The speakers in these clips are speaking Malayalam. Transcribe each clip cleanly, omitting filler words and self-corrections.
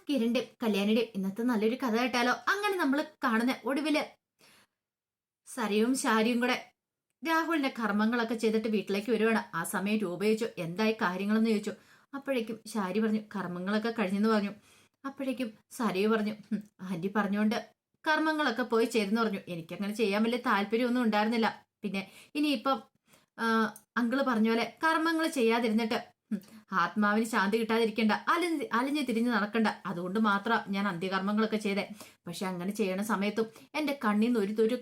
കിരണിന്റെയും കല്യാണിയുടെയും ഇന്നത്തെ നല്ലൊരു കഥ കേട്ടാലോ? അങ്ങനെ നമ്മൾ കാണുന്ന ഒടുവില് സരയും ശാരിയും കൂടെ രാഹുലിന്റെ കർമ്മങ്ങളൊക്കെ ചെയ്തിട്ട് വീട്ടിലേക്ക് വരുവാണ്. ആ സമയം രൂപ ചോദിച്ചു എന്തായി കാര്യങ്ങളെന്ന് ചോദിച്ചു. അപ്പോഴേക്കും ശാരി പറഞ്ഞു കർമ്മങ്ങളൊക്കെ കഴിഞ്ഞെന്ന് പറഞ്ഞു. അപ്പോഴേക്കും സരയു പറഞ്ഞു ആന്റി പറഞ്ഞുകൊണ്ട് കർമ്മങ്ങളൊക്കെ പോയി ചെയ്തെന്ന് പറഞ്ഞു. എനിക്കങ്ങനെ ചെയ്യാൻ വലിയ താല്പര്യമൊന്നും ഉണ്ടായിരുന്നില്ല. പിന്നെ ഇനിയിപ്പം അങ്കിള് പറഞ്ഞ പോലെ കർമ്മങ്ങൾ ചെയ്യാതിരുന്നിട്ട് ആത്മാവിന് ശാന്തി കിട്ടാതിരിക്കണ്ട, അലിഞ്ഞ് തിരിഞ്ഞ് നടക്കണ്ട. അതുകൊണ്ട് മാത്രം ഞാൻ അന്ത്യകർമ്മങ്ങളൊക്കെ ചെയ്തേ. പക്ഷെ അങ്ങനെ ചെയ്യണ സമയത്തും എന്റെ കണ്ണീന്ന് ഒരു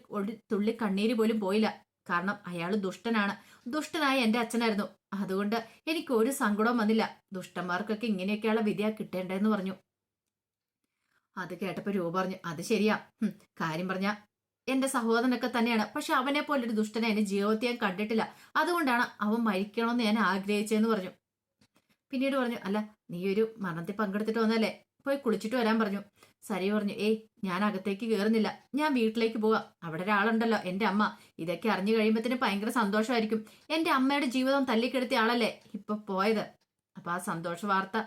തുള്ളി കണ്ണീര് പോലും പോയില്ല. കാരണം അയാൾ ദുഷ്ടനാണ്. ദുഷ്ടനായ എന്റെ അച്ഛനായിരുന്നു. അതുകൊണ്ട് എനിക്ക് ഒരു സങ്കടവും വന്നില്ല. ദുഷ്ടന്മാർക്കൊക്കെ ഇങ്ങനെയൊക്കെയുള്ള വിധിയാ കിട്ടേണ്ടതെന്ന് പറഞ്ഞു. അത് കേട്ടപ്പോ രൂപ പറഞ്ഞു അത് ശരിയാ. കാര്യം പറഞ്ഞ എന്റെ സഹോദരനൊക്കെ തന്നെയാണ്. പക്ഷെ അവനെ പോലൊരു ദുഷ്ടനെ എന്റെ ജീവിതത്തിൽ ഞാൻ കണ്ടിട്ടില്ല. അതുകൊണ്ടാണ് അവൻ മരിക്കണമെന്ന് ഞാൻ ആഗ്രഹിച്ചതെന്ന് പറഞ്ഞു. പിന്നീട് പറഞ്ഞു അല്ല നീ ഒരു മരണത്തിൽ പങ്കെടുത്തിട്ട് വന്നല്ലേ, പോയി കുളിച്ചിട്ട് വരാൻ പറഞ്ഞു. സരി പറഞ്ഞു ഏയ് ഞാൻ അകത്തേക്ക് കയറുന്നില്ല, ഞാൻ വീട്ടിലേക്ക് പോവാം. അവിടെ ഒരാളുണ്ടല്ലോ എന്റെ അമ്മ. ഇതൊക്കെ അറിഞ്ഞു കഴിയുമ്പത്തിന് ഭയങ്കര സന്തോഷമായിരിക്കും. എന്റെ അമ്മയുടെ ജീവിതം തല്ലിക്കെടുത്തിയ ആളല്ലേ ഇപ്പൊ പോയത്. അപ്പൊ ആ സന്തോഷ വാർത്ത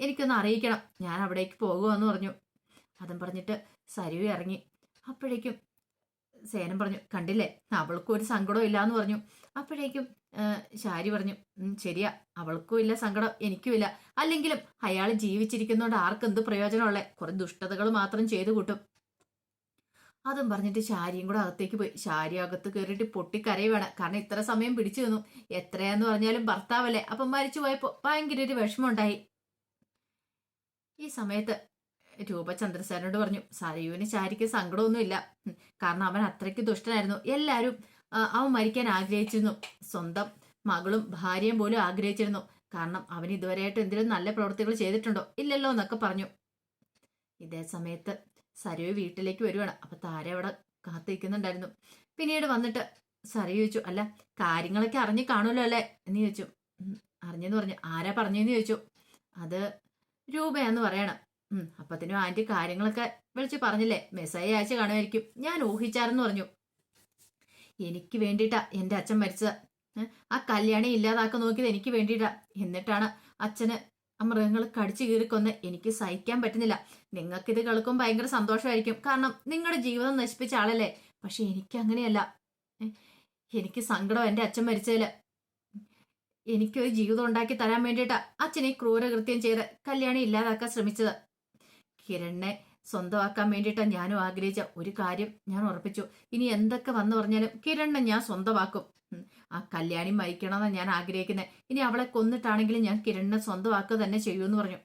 എനിക്കൊന്ന് അറിയിക്കണം. ഞാൻ അവിടേക്ക് പോകുമെന്ന് പറഞ്ഞു. അതും പറഞ്ഞിട്ട് സരിയു ഇറങ്ങി. അപ്പോഴേക്കും സേനം പറഞ്ഞു കണ്ടില്ലേ അവൾക്കും ഒരു സങ്കടവും ഇല്ലാന്ന് പറഞ്ഞു. അപ്പോഴേക്കും ശാരി പറഞ്ഞു ശരിയാ, അവൾക്കും ഇല്ല സങ്കടം, എനിക്കും ഇല്ല. അല്ലെങ്കിലും അയാൾ ജീവിച്ചിരിക്കുന്നോണ്ട് ആർക്കെന്ത് പ്രയോജനമുള്ളേ, കുറെ ദുഷ്ടതകൾ മാത്രം ചെയ്തു കൂട്ടും. അതും പറഞ്ഞിട്ട് ശാരിയും കൂടെ അകത്തേക്ക് പോയി. ശാരി അകത്ത് കയറിയിട്ട് പൊട്ടിക്കരയുവാണ്. കാരണം ഇത്ര സമയം പിടിച്ചു നിന്നു. എത്രയാന്ന് പറഞ്ഞാലും ഭർത്താവല്ലേ. അപ്പം മരിച്ചു പോയപ്പോ ഭയങ്കര ഒരു വിഷമം ഉണ്ടായി. ഈ സമയത്ത് രൂപ ചന്ദ്രസേനോട് പറഞ്ഞു സരയുവിന് ശാരിക്ക് സങ്കടമൊന്നുമില്ല. കാരണം അവൻ അത്രയ്ക്ക് ദുഷ്ടനായിരുന്നു. എല്ലാരും അവൻ മരിക്കാൻ ആഗ്രഹിച്ചിരുന്നു. സ്വന്തം മകളും ഭാര്യയും പോലും ആഗ്രഹിച്ചിരുന്നു. കാരണം അവൻ ഇതുവരെയായിട്ട് എന്തെങ്കിലും നല്ല പ്രവൃത്തികൾ ചെയ്തിട്ടുണ്ടോ ഇല്ലല്ലോ എന്നൊക്കെ പറഞ്ഞു. ഇതേ സമയത്ത് സരയു വീട്ടിലേക്ക് വരുവാണ്. അപ്പൊ താര അവിടെ കാത്തിരിക്കുന്നുണ്ടായിരുന്നു. പിന്നീട് വന്നിട്ട് സരയു ചോദിച്ചു അല്ല കാര്യങ്ങളൊക്കെ അറിഞ്ഞു കാണുമല്ലോ അല്ലേ എന്ന് ചോദിച്ചു. അറിഞ്ഞെന്ന് പറഞ്ഞു. ആരാ പറഞ്ഞെന്ന് ചോദിച്ചു. അത് രൂപയാന്ന് പറയണം. അപ്പത്തിനും ആന്റി കാര്യങ്ങളൊക്കെ വിളിച്ച് പറഞ്ഞില്ലേ, മെസ്സേജ് അയച്ച് കാണുമായിരിക്കും. ഞാൻ ഊഹിച്ചാരെന്ന് പറഞ്ഞു. എനിക്ക് വേണ്ടിയിട്ടാ എന്റെ അച്ഛൻ മരിച്ചത്. ആ കല്യാണി ഇല്ലാതാക്കാൻ നോക്കിയത് എനിക്ക് വേണ്ടിയിട്ടാ. എന്നിട്ടാണ് അച്ഛന് ആ മൃഗങ്ങൾ കടിച്ചു കീറിക്കൊന്ന്. എനിക്ക് സഹിക്കാൻ പറ്റുന്നില്ല. നിങ്ങൾക്കിത് കേൾക്കും ഭയങ്കര സന്തോഷമായിരിക്കും. കാരണം നിങ്ങളുടെ ജീവിതം നശിപ്പിച്ച ആളല്ലേ. പക്ഷെ എനിക്ക് അങ്ങനെയല്ല. എനിക്ക് സങ്കടം എന്റെ അച്ഛൻ മരിച്ചതില്. എനിക്കൊരു ജീവിതം ഉണ്ടാക്കി തരാൻ വേണ്ടിയിട്ടാ അച്ഛൻ ഈ ക്രൂരകൃത്യം ചെയ്ത് കല്യാണി ഇല്ലാതാക്കാൻ ശ്രമിച്ചത്. കിരണിനെ സ്വന്തമാക്കാൻ വേണ്ടിയിട്ടാണ് ഞാനും ആഗ്രഹിച്ച ഒരു കാര്യം ഞാൻ ഉറപ്പിച്ചു. ഇനി എന്തൊക്കെ വന്നു പറഞ്ഞാലും കിരണിനെ ഞാൻ സ്വന്തമാക്കും. ആ കല്യാണി മരിക്കണമെന്നാണ് ഞാൻ ആഗ്രഹിക്കുന്നത്. ഇനി അവളെ കൊന്നിട്ടാണെങ്കിലും ഞാൻ കിരണിനെ സ്വന്തമാക്കുക തന്നെ ചെയ്യൂന്ന് പറഞ്ഞു.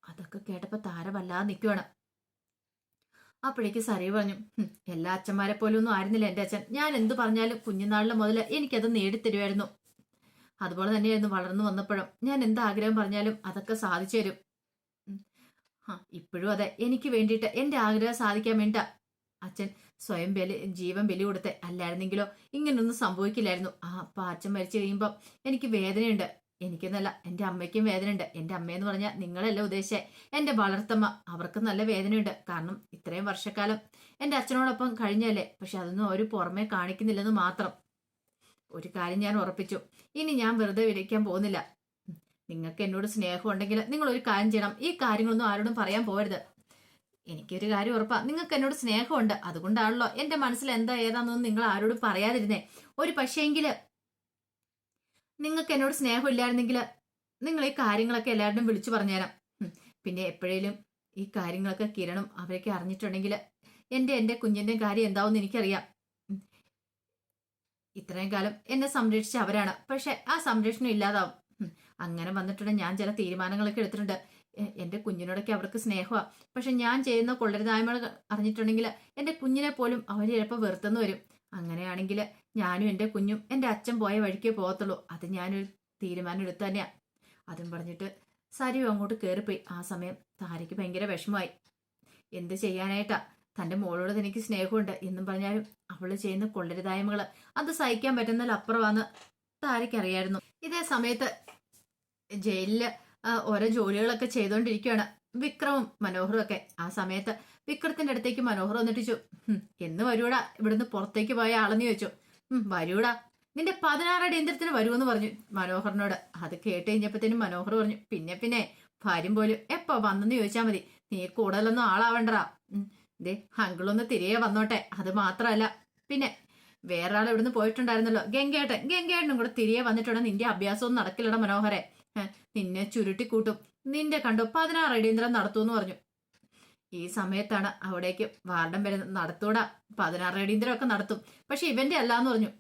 അതൊക്കെ കേട്ടപ്പോ താര വല്ലാതെ നിൽക്കുവാണ്. അപ്പോഴേക്ക് സരി പറഞ്ഞു എല്ലാ അച്ഛന്മാരെ പോലും ഒന്നും ആയിരുന്നില്ല എന്റെ അച്ഛൻ. ഞാൻ എന്ത് പറഞ്ഞാലും കുഞ്ഞുനാളിലെ മുതൽ എനിക്കത് നേടിത്തരുമായിരുന്നു. അതുപോലെ തന്നെയായിരുന്നു വളർന്നു വന്നപ്പോഴും. ഞാൻ എന്ത് ആഗ്രഹം പറഞ്ഞാലും അതൊക്കെ സാധിച്ചു തരും. ഇപ്പോഴും അതെ, എനിക്ക് വേണ്ടിയിട്ട് എന്റെ ആഗ്രഹം സാധിക്കാൻ വേണ്ട അച്ഛൻ സ്വയം ജീവൻ ബലി കൊടുത്തെ. അല്ലായിരുന്നെങ്കിലോ ഇങ്ങനൊന്നും സംഭവിക്കില്ലായിരുന്നു. അപ്പൊ അച്ഛൻ മരിച്ചു കഴിയുമ്പോൾ എനിക്ക് വേദനയുണ്ട്. എനിക്കെന്നല്ല എന്റെ അമ്മയ്ക്കും വേദനയുണ്ട്. എന്റെ അമ്മയെന്ന് പറഞ്ഞാൽ നിങ്ങളല്ല ഉദ്ദേശിച്ചേ, എന്റെ വളർത്തമ്മ. അവർക്ക് നല്ല വേദനയുണ്ട്. കാരണം ഇത്രയും വർഷക്കാലം എന്റെ അച്ഛനോടൊപ്പം കഴിഞ്ഞല്ലേ. പക്ഷെ അതൊന്നും അവർ പുറമെ കാണിക്കുന്നില്ലെന്ന് മാത്രം. ഒരു കാര്യം ഞാൻ ഉറപ്പിച്ചു, ഇനി ഞാൻ വെറുതെ വിളിക്കാൻ പോകുന്നില്ല. നിങ്ങൾക്ക് എന്നോട് സ്നേഹം ഉണ്ടെങ്കിൽ നിങ്ങൾ ഒരു കാര്യം ചെയ്യണം. ഈ കാര്യങ്ങളൊന്നും ആരോടും പറയാൻ പോകരുത്. എനിക്കൊരു കാര്യം ഉറപ്പാ, നിങ്ങൾക്ക് എന്നോട് സ്നേഹമുണ്ട്. അതുകൊണ്ടാണല്ലോ എന്റെ മനസ്സിൽ എന്താ ഏതാണെന്നൊന്നും നിങ്ങൾ ആരോടും പറയാതിരുന്നേ. ഒരു പക്ഷേങ്കില് നിങ്ങൾക്ക് എന്നോട് സ്നേഹം ഇല്ലായിരുന്നെങ്കിൽ നിങ്ങൾ ഈ കാര്യങ്ങളൊക്കെ എല്ലാവരുടെയും വിളിച്ചു പറഞ്ഞുതരാം. പിന്നെ എപ്പോഴേലും ഈ കാര്യങ്ങളൊക്കെ കിരണും അവരൊക്കെ അറിഞ്ഞിട്ടുണ്ടെങ്കിൽ എന്റെ കുഞ്ഞിന്റെ കാര്യം എന്താവുമെന്ന് എനിക്കറിയാം. ഇത്രയും കാലം എന്നെ സംരക്ഷിച്ച അവരാണ്. പക്ഷെ ആ സംരക്ഷണം ഇല്ലാതാവും. അങ്ങനെ വന്നിട്ടുണ്ടെങ്കിൽ ഞാൻ ചില തീരുമാനങ്ങളൊക്കെ എടുത്തിട്ടുണ്ട്. എന്റെ കുഞ്ഞിനോടൊക്കെ അവർക്ക് സ്നേഹമാണ്. പക്ഷെ ഞാൻ ചെയ്യുന്ന കൊള്ളരുതായ്മകൾ അറിഞ്ഞിട്ടുണ്ടെങ്കിൽ എന്റെ കുഞ്ഞിനെ പോലും അവർ ചിലപ്പോൾ വെറുത്തെന്ന് വരും. അങ്ങനെയാണെങ്കിൽ ഞാനും എന്റെ കുഞ്ഞും എന്റെ അച്ഛൻ പോയ വഴിക്കേ പോകത്തുള്ളൂ. അത് ഞാനൊരു തീരുമാനം എടുത്തു തന്നെയാ. അതും പറഞ്ഞിട്ട് സരിയും അങ്ങോട്ട് കയറിപ്പോയി. ആ സമയം താരയ്ക്ക് ഭയങ്കര വിഷമമായി. എന്ത് ചെയ്യാനായിട്ടാ, തന്റെ മോളോട് തനിക്ക് സ്നേഹമുണ്ട് എന്നും പറഞ്ഞാലും അവള് ചെയ്യുന്ന കൊള്ളരുതായ്മകള് അത് സഹിക്കാൻ പറ്റുന്നതിലപ്പുറമാന്ന് താരയ്ക്കറിയായിരുന്നു. ഇതേ സമയത്ത് ജയിലില് ഓരോ ജോലികളൊക്കെ ചെയ്തുകൊണ്ടിരിക്കുകയാണ് വിക്രമും മനോഹറും ഒക്കെ. ആ സമയത്ത് വിക്രത്തിന്റെ അടുത്തേക്ക് മനോഹർ വന്നിട്ട് ചോദിച്ചു എന്ന് വരൂടാ ഇവിടുന്ന് പുറത്തേക്ക് പോയ ആളെന്ന് ചോദിച്ചു. വരൂടാ, നിന്റെ 16 അടിയന്തരത്തിന് വരുമെന്ന് പറഞ്ഞു മനോഹറിനോട്. അത് കേട്ട് കഴിഞ്ഞപ്പോഴത്തേനും മനോഹർ പറഞ്ഞു പിന്നെ ഭാര്യം പോലും എപ്പോ വന്നെന്ന് ചോദിച്ചാൽ മതി. നീ കൂടുതലൊന്നും ആളാവണ്ടടാ. ദേ അങ്കിളൊന്ന് തിരികെ വന്നോട്ടെ. അത് മാത്രമല്ല, പിന്നെ വേറൊരാൾ ഇവിടുന്ന് പോയിട്ടുണ്ടായിരുന്നല്ലോ, ഗംഗേട്ടനും കൂടെ തിരികെ വന്നിട്ടുണ്ടെങ്കിൽ നിന്റെ അഭ്യാസമൊന്നും നടക്കില്ലട മനോഹരെ. നിന്നെ ചുരുട്ടിക്കൂട്ടും. നിന്റെ കണ്ടു 16 അടിയന്തരം നടത്തൂന്ന് പറഞ്ഞു. ഈ സമയത്താണ് അവിടേക്ക് വാർഡൻ വരുന്നത്. നടത്തൂടാ, 16 അടിയന്തരം ഒക്കെ നടത്തും, പക്ഷെ ഇവന്റെ അല്ലാന്ന് പറഞ്ഞു.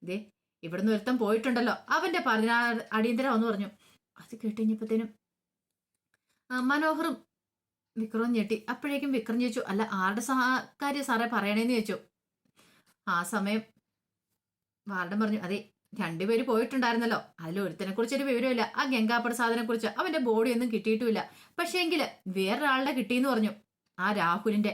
ദേ ഇവിടുന്ന് ഒരുത്തം പോയിട്ടുണ്ടല്ലോ, അവന്റെ 16 അടിയന്തരം എന്ന് പറഞ്ഞു. അത് കേട്ടുകഴിഞ്ഞപ്പോഴത്തേനും മനോഹറും വിക്രവും ഞെട്ടി. അപ്പോഴേക്കും വിക്രം ചോദിച്ചു, അല്ല ആരുടെ കാര്യം സാറേ പറയണേന്ന് ചോദിച്ചു. ആ സമയം വാർഡൻ പറഞ്ഞു, അതെ 2 പേര് പോയിട്ടുണ്ടായിരുന്നല്ലോ, അതിൽ ഒരുത്തനെ കുറിച്ചൊരു വിവരമില്ല. ആ ഗംഗാപ്രസാദിനെ കുറിച്ച് അവന്റെ ബോഡി ഒന്നും കിട്ടിയിട്ടുമില്ല. പക്ഷേ എങ്കില് വേറൊരാളുടെ കിട്ടിയെന്ന് പറഞ്ഞു. ആ രാഹുലിന്റെ.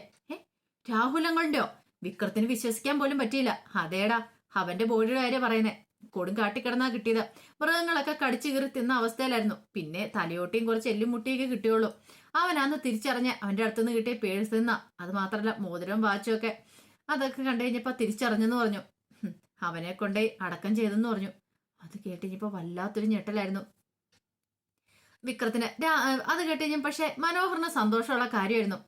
രാഹുലങ്ങളുടെയോ? വിക്രത്തിന് വിശ്വസിക്കാൻ പോലും പറ്റിയില്ല. അതേടാ, അവന്റെ ബോഡിയുടെ കാര്യം പറയുന്നേ. കൊടും കാട്ടിക്കിടന്നാ കിട്ടിയത്. മൃഗങ്ങളൊക്കെ കടിച്ചു കീറി തിന്ന അവസ്ഥയിലായിരുന്നു. പിന്നെ തലയോട്ടിയും കുറച്ച് എല്ലും മുട്ടിയൊക്കെ കിട്ടിയുള്ളൂ. അവനാന്ന് തിരിച്ചറിഞ്ഞ് അവന്റെ അടുത്തുനിന്ന് കിട്ടിയ പേഴ്സ് തിന്ന. അത് മാത്രമല്ല മോതിരവും വാച്ചും ഒക്കെ അതൊക്കെ കണ്ടു കഴിഞ്ഞപ്പോ തിരിച്ചറിഞ്ഞെന്ന് പറഞ്ഞു. അവനെ കൊണ്ടേ അടക്കം ചെയ്തെന്ന് പറഞ്ഞു. അത് കേട്ടുകഴിഞ്ഞപ്പോ വല്ലാത്തൊരു ഞെട്ടലായിരുന്നു വിക്രത്തിന്. അത് കേട്ടുകഴിഞ്ഞ പക്ഷെ മനോഹറിന് സന്തോഷമുള്ള കാര്യമായിരുന്നു.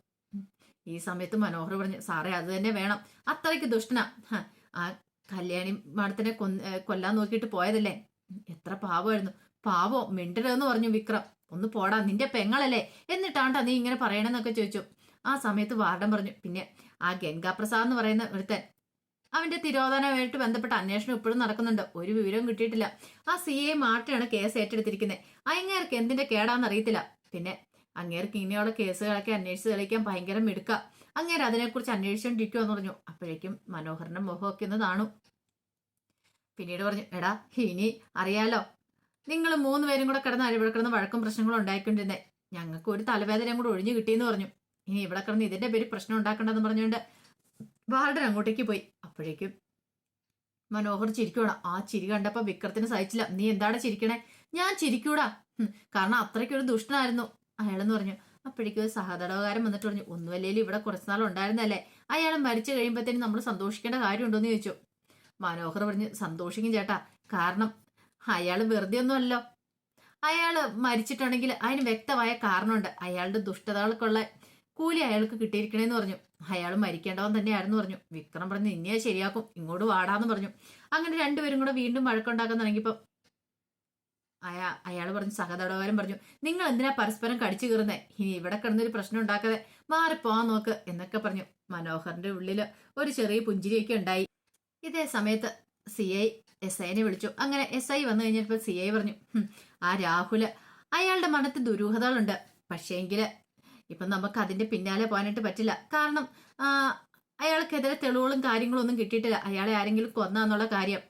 ഈ സമയത്ത് മനോഹർ പറഞ്ഞു, സാറേ അത് തന്നെ വേണം. അത്രയ്ക്ക് ദുഷ്ടനാ. ആ കല്യാണി മാഡത്തിനെ കൊല്ലാൻ നോക്കിയിട്ട് പോയതല്ലേ. എത്ര പാവമായിരുന്നു. പാവോ മിണ്ടരുതെന്ന് പറഞ്ഞു വിക്രം. ഒന്ന് പോടാ, നിന്റെ പെങ്ങളല്ലേ, എന്നിട്ടാണ്ടാ നീ ഇങ്ങനെ പറയണെന്നൊക്കെ ചോദിച്ചു. ആ സമയത്ത് വാർഡൻ പറഞ്ഞു, പിന്നെ ആ ഗംഗാപ്രസാദ് എന്ന് പറയുന്ന ഒരുത്തൻ, അവന്റെ തിരോധാനവുമായിട്ട് ബന്ധപ്പെട്ട അന്വേഷണം ഇപ്പോഴും നടക്കുന്നുണ്ട്. ഒരു വിവരവും കിട്ടിയിട്ടില്ല. ആ CA മാർട്ടിയാണ് കേസ് ഏറ്റെടുത്തിരിക്കുന്നത്. അങ്ങേർക്ക് എന്തിന്റെ കേടാന്ന് അറിയത്തില്ല. പിന്നെ അങ്ങേർക്ക് ഇങ്ങനെയുള്ള കേസുകളൊക്കെ അന്വേഷിച്ച് തെളിയിക്കാൻ ഭയങ്കര മിടുക്ക. അങ്ങേര് അതിനെക്കുറിച്ച് അന്വേഷിച്ചോണ്ടിരിക്കുമെന്ന് പറഞ്ഞു. അപ്പോഴേക്കും മനോഹറിന്റെ മുഖമൊക്കെ ഒന്ന് താണു. പിന്നീട് പറഞ്ഞു, എടാ ഇനി അറിയാലോ, നിങ്ങൾ 3 പേരും കൂടെ കിടന്ന് ഇവിടെ കിടന്ന് വഴക്കും പ്രശ്നങ്ങളും ഉണ്ടായിക്കൊണ്ടിരുന്നേ. ഞങ്ങൾക്ക് ഒരു തലവേദനയും കൂടെ ഒഴിഞ്ഞു കിട്ടിയെന്ന് പറഞ്ഞു. ഇനി ഇവിടെ കിടന്ന് ഇതിന്റെ പേര് പ്രശ്നം ഉണ്ടാക്കണ്ടെന്ന് പറഞ്ഞുകൊണ്ട് വാർഡൻ അങ്ങോട്ടേക്ക് പോയി. അപ്പോഴേക്കും മനോഹർ ചിരിക്കൂടാ. ആ ചിരി കണ്ടപ്പോ വിക്രത്തിന് സഹിച്ചില്ല. നീ എന്താണ് ചിരിക്കണേ? ഞാൻ ചിരിക്കൂടാ, കാരണം അത്രയ്ക്കൊരു ദുഷ്ടനായിരുന്നു അയാളെന്ന് പറഞ്ഞു. അപ്പോഴേക്കും ഒരു സഹതടവുകാരൻ വന്നിട്ട് പറഞ്ഞു, ഒന്നുമല്ലേലും ഇവിടെ കുറച്ചുനാൾ ഉണ്ടായിരുന്നല്ലേ, അയാൾ മരിച്ചു കഴിയുമ്പോഴത്തേനും നമ്മൾ സന്തോഷിക്കേണ്ട കാര്യമുണ്ടോന്ന് ചോദിച്ചു. മനോഹർ പറഞ്ഞു, സന്തോഷിക്കും ചേട്ടാ, കാരണം അയാൾ വെറുതെ ഒന്നുമല്ലോ. അയാള് മരിച്ചിട്ടുണ്ടെങ്കിൽ അതിന് വ്യക്തമായ കാരണമുണ്ട്. അയാളുടെ ദുഷ്ടതകൾക്കുള്ള കൂലി അയാൾക്ക് കിട്ടിയിരിക്കണേന്ന് പറഞ്ഞു. അയാൾ മരിക്കേണ്ടവൻ തന്നെയായിരുന്നു പറഞ്ഞു. വിക്രം പറഞ്ഞു, ഇനിയെ ശരിയാക്കും, ഇങ്ങോട്ട് വാടാന്ന് പറഞ്ഞു. അങ്ങനെ 2 പേരും കൂടെ വീണ്ടും വഴക്കുണ്ടാക്കാൻ തുടങ്ങിയപ്പോ അയാൾ പറഞ്ഞു, സഹതടവുകാരൻ പറഞ്ഞു, നിങ്ങൾ എന്തിനാ പരസ്പരം കടിച്ചു കീറുന്നേ? ഇനി ഇവിടെ കിടന്നൊരു പ്രശ്നം ഉണ്ടാക്കാതെ മാറിപ്പോവാൻ നോക്ക് എന്നൊക്കെ പറഞ്ഞു. മനോഹറിന്റെ ഉള്ളില് ഒരു ചെറിയ പുഞ്ചിരിയൊക്കെ ഉണ്ടായി. ഇതേ സമയത്ത് CI SIനെ വിളിച്ചു. അങ്ങനെ SI വന്നു കഴിഞ്ഞപ്പോ CI പറഞ്ഞു, ആ രാഹുല് അയാളുടെ മനത്തിൽ ദുരൂഹതകളുണ്ട്. പക്ഷേങ്കില് ഇപ്പൊ നമുക്ക് അതിന്റെ പിന്നാലെ പോകാനായിട്ട് പറ്റില്ല. കാരണം അയാൾക്കെതിരെ തെളിവുകളും കാര്യങ്ങളും ഒന്നും കിട്ടിയിട്ടില്ല. അയാളെ ആരെങ്കിലും കൊന്നാന്നുള്ള കാര്യം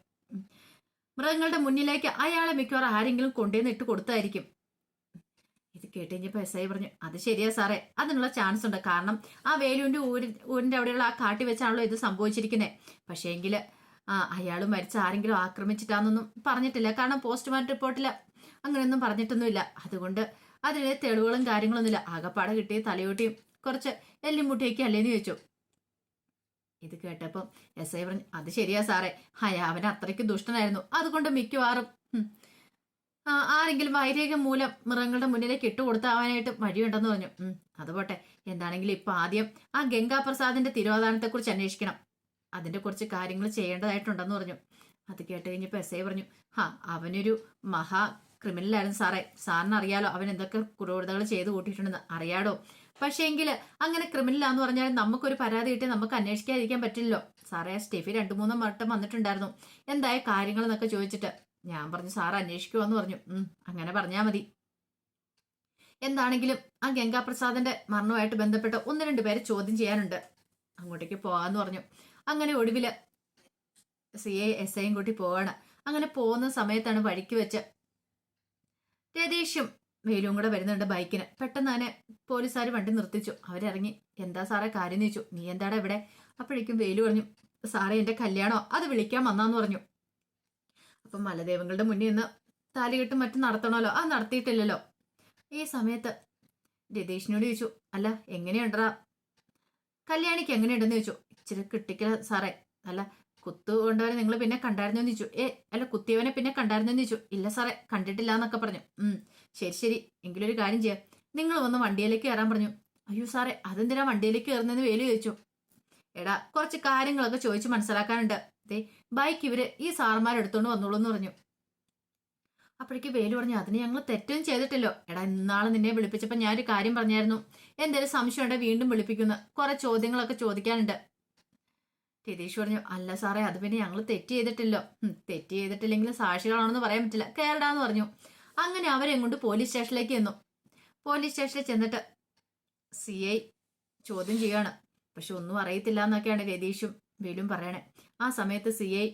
മൃഗങ്ങളുടെ മുന്നിലേക്ക് അയാളെ മിക്കവാറും ആരെങ്കിലും കൊണ്ടുവന്ന് ഇട്ട് കൊടുത്തായിരിക്കും. ഇത് കേട്ടുകഴിഞ്ഞപ്പോ SI പറഞ്ഞു, അത് ശരിയാ സാറേ, അതിനുള്ള ചാൻസ് ഉണ്ട്. കാരണം ആ വേലുവിന്റെ ഊരിന്റെ അവിടെയുള്ള ആ കാട്ടി വെച്ചാണല്ലോ ഇത് സംഭവിച്ചിരിക്കുന്നത്. പക്ഷേങ്കില് അയാൾ മരിച്ച ആരെങ്കിലും ആക്രമിച്ചിട്ടാന്നൊന്നും പറഞ്ഞിട്ടില്ല. കാരണം പോസ്റ്റ്മോർട്ടം റിപ്പോർട്ടിൽ അങ്ങനെയൊന്നും പറഞ്ഞിട്ടൊന്നുമില്ല. അതുകൊണ്ട് അതിലെ തെളിവുകളും കാര്യങ്ങളൊന്നുമില്ല. ആകപ്പാടെ കിട്ടിയ തലയോട്ടിയും കുറച്ച് എല്ലിമുട്ടിയൊക്കെ അല്ലേന്ന് ചോദിച്ചു. ഇത് കേട്ടപ്പം SI പറഞ്ഞു, അത് ശരിയാ സാറേ, അവൻ അത്രയ്ക്ക് ദുഷ്ടനായിരുന്നു. അതുകൊണ്ട് മിക്കവാറും ആരെങ്കിലും വൈരേഖം മൂലം മൃഗങ്ങളുടെ മുന്നിലേക്ക് ഇട്ടുകൊടുത്താവാനായിട്ട് വഴിയുണ്ടെന്ന് പറഞ്ഞു. അത് പോട്ടെ, എന്താണെങ്കിലും ഇപ്പൊ ആദ്യം ആ ഗംഗാപ്രസാദിന്റെ തിരോധാനത്തെ കുറിച്ച് അന്വേഷിക്കണം. അതിന്റെ കുറച്ച് കാര്യങ്ങൾ ചെയ്യേണ്ടതായിട്ടുണ്ടെന്ന് പറഞ്ഞു. അത് കേട്ട് കഴിഞ്ഞപ്പോ SI പറഞ്ഞു, അവനൊരു മഹാ ക്രിമിനലായിരുന്നു സാറേ. സാറിന് അറിയാലോ അവൻ എന്തൊക്കെ ക്രൂരതകൾ ചെയ്തു കൂട്ടിയിട്ടുണ്ടെന്ന് അറിയാടോ. പക്ഷേ എങ്കിൽ അങ്ങനെ ക്രിമിനലാന്ന് പറഞ്ഞാൽ നമുക്കൊരു പരാതി കിട്ടി നമുക്ക് അന്വേഷിക്കാതിരിക്കാൻ പറ്റില്ലല്ലോ സാറേ. സ്റ്റെഫി 2-3 വട്ടം വന്നിട്ടുണ്ടായിരുന്നു എന്തായ കാര്യങ്ങൾ എന്നൊക്കെ ചോദിച്ചിട്ട്. ഞാൻ പറഞ്ഞു, സാറ് അന്വേഷിക്കുമെന്ന് പറഞ്ഞു. അങ്ങനെ പറഞ്ഞാൽ മതി. എന്താണെങ്കിലും ആ ഗംഗാപ്രസാദിന്റെ മരണവുമായിട്ട് ബന്ധപ്പെട്ട് 1-2 പേരെ ചോദ്യം ചെയ്യാനുണ്ട്, അങ്ങോട്ടേക്ക് പോകാന്ന് പറഞ്ഞു. അങ്ങനെ ഒടുവില് CI SIയും കൂട്ടി പോവാണ്. അങ്ങനെ പോകുന്ന സമയത്താണ് വഴിക്ക് വെച്ച് രതീഷും വേലും കൂടെ വരുന്നുണ്ട് ബൈക്കിന്. പെട്ടെന്ന് തന്നെ പോലീസുകാർ വണ്ടി നിർത്തിച്ചു. അവരിറങ്ങി, എന്താ സാറേ കാര്യം ചോദിച്ചു. നീ എന്താടാ ഇവിടെ? അപ്പോഴേക്കും വേലു പറഞ്ഞു, സാറേ എന്റെ കല്യാണോ അത് വിളിക്കാൻ വന്നാന്ന് പറഞ്ഞു. അപ്പം മലദേവങ്ങളുടെ മുന്നിൽ നിന്ന് താലികെട്ടും മറ്റും നടത്തണമല്ലോ, അത് നടത്തിയിട്ടില്ലല്ലോ. ഈ സമയത്ത് രതീഷിനോട് ചോദിച്ചു, അല്ല എങ്ങനെയുണ്ടാ കല്യാണിക്ക് എങ്ങനെയുണ്ടെന്ന് ചോദിച്ചു. ഇച്ചിരി കിട്ടിക്കല സാറേ. അല്ല കുത്തു കൊണ്ടവനെ നിങ്ങൾ പിന്നെ കണ്ടായിരുന്നെന്ന് ചോദിച്ചു. അല്ല കുത്തിയവനെ പിന്നെ കണ്ടായിരുന്നെന്ന് ചോദിച്ചു. ഇല്ല സാറേ കണ്ടിട്ടില്ല എന്നൊക്കെ പറഞ്ഞു. ശരി ശരി, എങ്കിലൊരു കാര്യം ചെയ്യാം, നിങ്ങൾ വന്ന് വണ്ടിയിലേക്ക് കയറാൻ പറഞ്ഞു. അയ്യോ സാറേ, അതെന്തിനാ വണ്ടിയിലേക്ക് കയറുന്നതെന്ന് വേലു ചോദിച്ചു. എടാ, കുറച്ച് കാര്യങ്ങളൊക്കെ ചോദിച്ച് മനസ്സിലാക്കാനുണ്ട്. ദേ, ബൈക്ക് ഇവര് ഈ സാർമാരെടുത്തോണ്ട് വന്നോളൂ എന്ന് പറഞ്ഞു. അപ്പോഴേക്ക് വേലു പറഞ്ഞു, അതിന് ഞങ്ങൾ തെറ്റൊന്നും ചെയ്തിട്ടില്ലോ. എടാ, ഇന്നാളെ നിന്നെ വിളിപ്പിച്ചപ്പോ ഞാനൊരു കാര്യം പറഞ്ഞായിരുന്നു, എന്തെങ്കിലും സംശയം ഉണ്ടെങ്കിൽ വീണ്ടും വിളിപ്പിക്കുന്ന കുറെ ചോദ്യങ്ങളൊക്കെ ചോദിക്കാനുണ്ട്. രതീഷ് പറഞ്ഞു, അല്ല സാറേ, അത് പിന്നെ ഞങ്ങൾ തെറ്റ് ചെയ്തിട്ടില്ലോ. തെറ്റ് ചെയ്തിട്ടില്ലെങ്കിലും സാക്ഷികളാണെന്ന് പറയാൻ പറ്റില്ല, കേരടാന്ന് പറഞ്ഞു. അങ്ങനെ അവരെ കൊണ്ട് പോലീസ് സ്റ്റേഷനിലേക്ക് ചെന്നു. പോലീസ് സ്റ്റേഷനിൽ ചെന്നിട്ട് CI ചോദ്യം ചെയ്യാണ്. പക്ഷെ ഒന്നും അറിയത്തില്ല എന്നൊക്കെയാണ് രതീഷും വേലും പറയണേ. ആ സമയത്ത് CI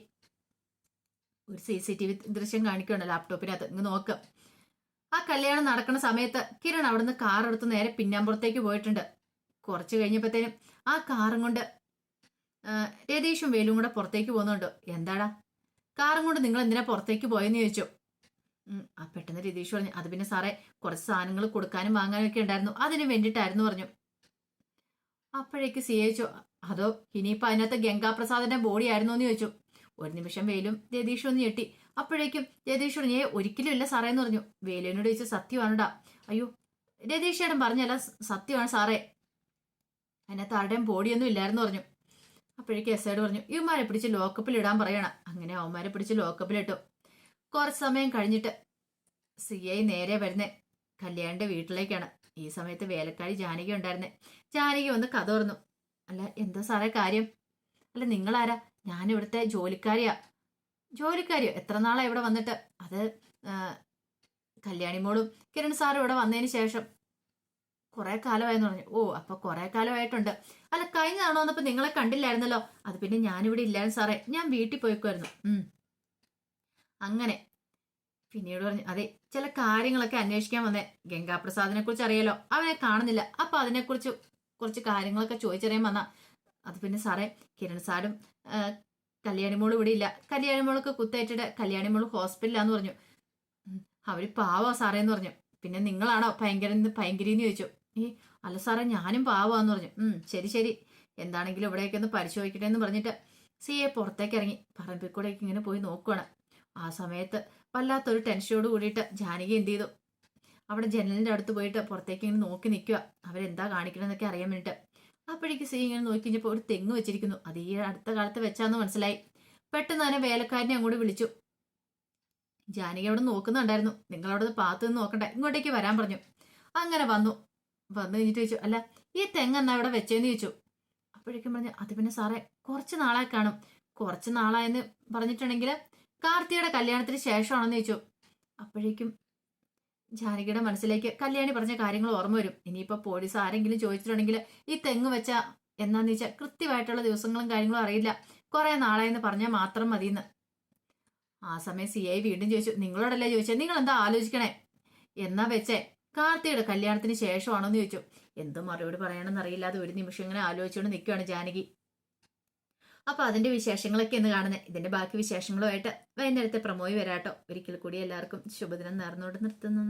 ഒരു CCTV ദൃശ്യം കാണിക്കുകയാണ് ലാപ്ടോപ്പിനകത്ത്. ഇങ്ങ് നോക്ക്. ആ കല്യാണം നടക്കുന്ന സമയത്ത് കിരൺ അവിടുന്ന് കാർ എടുത്ത് നേരെ പിന്നാമ്പുറത്തേക്ക് പോയിട്ടുണ്ട്. കുറച്ച് കഴിഞ്ഞപ്പോഴത്തേനും ആ കാറും കൊണ്ട് രതീഷും വേലും കൂടെ പുറത്തേക്ക് പോകുന്നുണ്ട്. എന്താടാ, കാറും കൊണ്ട് നിങ്ങൾ എന്തിനാ പുറത്തേക്ക് പോയെന്ന് ചോദിച്ചു. പെട്ടെന്ന് രതീഷ് പറഞ്ഞു, അത് പിന്നെ സാറേ, കുറച്ച് സാധനങ്ങൾ കൊടുക്കാനും വാങ്ങാനും ഒക്കെ ഉണ്ടായിരുന്നു, അതിന് വേണ്ടിയിട്ടായിരുന്നു പറഞ്ഞു. അപ്പോഴേക്ക് CI ചോദിച്ചു, അതോ ഇനിയിപ്പോ അതിനകത്ത് ഗംഗാപ്രസാദിന്റെ ബോഡി ആയിരുന്നോ എന്ന് ചോദിച്ചു. ഒരു നിമിഷം വേലും രതീഷും ഒന്ന് ഞെട്ടി. അപ്പോഴേക്കും രതീഷ് പറഞ്ഞു, ഒരിക്കലും ഇല്ല സാറേ എന്ന് പറഞ്ഞു. വേലുവിനോട് ചോദിച്ചു, സത്യമാണോടാ? അയ്യോ, രതീഷേടൻ പറഞ്ഞല്ല, സത്യമാണ് സാറേ, അതിനകത്ത് ആരുടെയും ബോഡിയൊന്നും ഇല്ലായിരുന്നു പറഞ്ഞു. അപ്പോഴേക്ക് SIയോട് പറഞ്ഞു, ഇവന്മാരെ പിടിച്ച് ലോക്കപ്പിൽ ഇടാൻ പറയണം. അങ്ങനെ അവന്മാരെ പിടിച്ച് ലോക്കപ്പിലിട്ടു. കുറച്ച് സമയം കഴിഞ്ഞിട്ട് CI നേരെ വരുന്നേ കല്യാണിന്റെ വീട്ടിലേക്കാണ്. ഈ സമയത്ത് വേലക്കാരി ജാനകി ഉണ്ടായിരുന്നേ. ജാനകി വന്ന് കഥ പറഞ്ഞു. അല്ല, എന്താ സാറേ കാര്യം? അല്ല, നിങ്ങളാരാ? ഞാനിവിടുത്തെ ജോലിക്കാരിയാ. ജോലിക്കാരിയോ? എത്ര നാളാ ഇവിടെ വന്നിട്ട്? അത് കല്യാണിമോളും കിരൺ സാറും ഇവിടെ വന്നതിന് ശേഷം കുറെ കാലമായെന്ന് പറഞ്ഞു. ഓ, അപ്പൊ കുറെ കാലമായിട്ടുണ്ട്. അല്ല, കഴിഞ്ഞ തവണ വന്നപ്പോ നിങ്ങളെ കണ്ടില്ലായിരുന്നല്ലോ. അത് പിന്നെ ഞാനിവിടെ ഇല്ലായിരുന്നു സാറേ, ഞാൻ വീട്ടിൽ പോയിക്കുമായിരുന്നു. അങ്ങനെ പിന്നീട് പറഞ്ഞു, അതെ, ചില കാര്യങ്ങളൊക്കെ അന്വേഷിക്കാൻ വന്നേ. ഗംഗാപ്രസാദിനെ കുറിച്ച് അറിയാലോ, അവനെ കാണുന്നില്ല, അപ്പൊ അതിനെക്കുറിച്ച് കുറച്ച് കാര്യങ്ങളൊക്കെ ചോദിച്ചറിയാൻ വന്ന. അത് പിന്നെ സാറേ, കിരൺ സാറും കല്യാണിമോളും ഇവിടെ ഇല്ല. കല്യാണിമോൾക്ക് കുത്തേറ്റിട്ട് കല്യാണിമോള് ഹോസ്പിറ്റലാന്ന് പറഞ്ഞു. അവര് പാവാ സാറേ എന്ന് പറഞ്ഞു. പിന്നെ നിങ്ങളാണോ ഭയങ്കരിന്ന് ചോദിച്ചു. അല്ല സാറേ, ഞാനും പാവാന്ന് പറഞ്ഞു. ശരി ശരി, എന്താണെങ്കിലും ഇവിടേക്ക് ഒന്ന് പരിശോധിക്കട്ടെ എന്ന് പറഞ്ഞിട്ട് CI പുറത്തേക്ക് ഇറങ്ങി പറമ്പിൽ കൂടെ ഇങ്ങനെ പോയി നോക്കുവാണ്. ആ സമയത്ത് വല്ലാത്തൊരു ടെൻഷനോട് കൂടിയിട്ട് ജാനകി എന്ത് ചെയ്തു, അവിടെ ജനലിന്റെ അടുത്ത് പോയിട്ട് പുറത്തേക്ക് ഇങ്ങനെ നോക്കി നിൽക്കുക, അവരെന്താ കാണിക്കണമെന്നൊക്കെ അറിയാൻ വേണ്ടിയിട്ട്. അപ്പോഴേക്ക് CI ഇങ്ങനെ നോക്കി കഴിഞ്ഞപ്പോൾ ഒരു തെങ്ങ് വെച്ചിരിക്കുന്നു. അത് ഈ അടുത്ത കാലത്ത് വെച്ചാന്ന് മനസ്സിലായി. പെട്ടെന്ന് തന്നെ വേലക്കാരനെ അങ്ങോട്ട് വിളിച്ചു. ജാനകി അവിടെ നോക്കുന്നുണ്ടായിരുന്നു. നിങ്ങളവിടെ പാത്ത് നിന്ന് നോക്കണ്ട, ഇങ്ങോട്ടേക്ക് വരാൻ പറഞ്ഞു. അങ്ങനെ വന്നു കഴിഞ്ഞിട്ട് ചോദിച്ചു, അല്ല, ഈ തെങ്ങ് എന്നാ ഇവിടെ വെച്ചേന്ന് ചോദിച്ചു. അപ്പോഴേക്കും പറഞ്ഞു, അത് പിന്നെ സാറേ, കുറച്ച് നാളായി കാണും. കുറച്ച് നാളായെന്ന് പറഞ്ഞിട്ടുണ്ടെങ്കിൽ കാർത്തിയുടെ കല്യാണത്തിന് ശേഷമാണെന്ന് ചോദിച്ചു. അപ്പോഴേക്കും ജാനകിയുടെ മനസ്സിലേക്ക് കല്യാണി പറഞ്ഞ കാര്യങ്ങൾ ഓർമ്മ വരും. ഇനിയിപ്പോ പോലീസ് ആരെങ്കിലും ചോദിച്ചിട്ടുണ്ടെങ്കിൽ ഈ തെങ്ങ് വെച്ച എന്നാന്ന് വെച്ചാൽ കൃത്യമായിട്ടുള്ള ദിവസങ്ങളും കാര്യങ്ങളും അറിയില്ല, കുറെ നാളായെന്ന് പറഞ്ഞാൽ മാത്രം മതിയെന്ന്. ആ സമയം CI വീണ്ടും ചോദിച്ചു, നിങ്ങളോടല്ലേ ചോദിച്ചേ, നിങ്ങൾ എന്താ ആലോചിക്കണേ? എന്നാ വെച്ചേ, കാർത്തിയുടെ കല്യാണത്തിന് ശേഷമാണോന്ന് ചോദിച്ചു. എന്ത് മറുപടി പറയണമെന്ന് അറിയില്ലാതെ ഒരു നിമിഷം ഇങ്ങനെ ആലോചിച്ചുകൊണ്ട് നിൽക്കുകയാണ് ജാനകി. അപ്പൊ അതിന്റെ വിശേഷങ്ങളൊക്കെ എന്ന് കാണുന്നത്. ഇതിന്റെ ബാക്കി വിശേഷങ്ങളുമായിട്ട് വൈകുന്നേരത്തെ പ്രമോയി വരാട്ടോ. ഒരിക്കൽ കൂടി എല്ലാവർക്കും ശുഭദിനം നേർന്നുകൊണ്ട് നിർത്തുന്നു.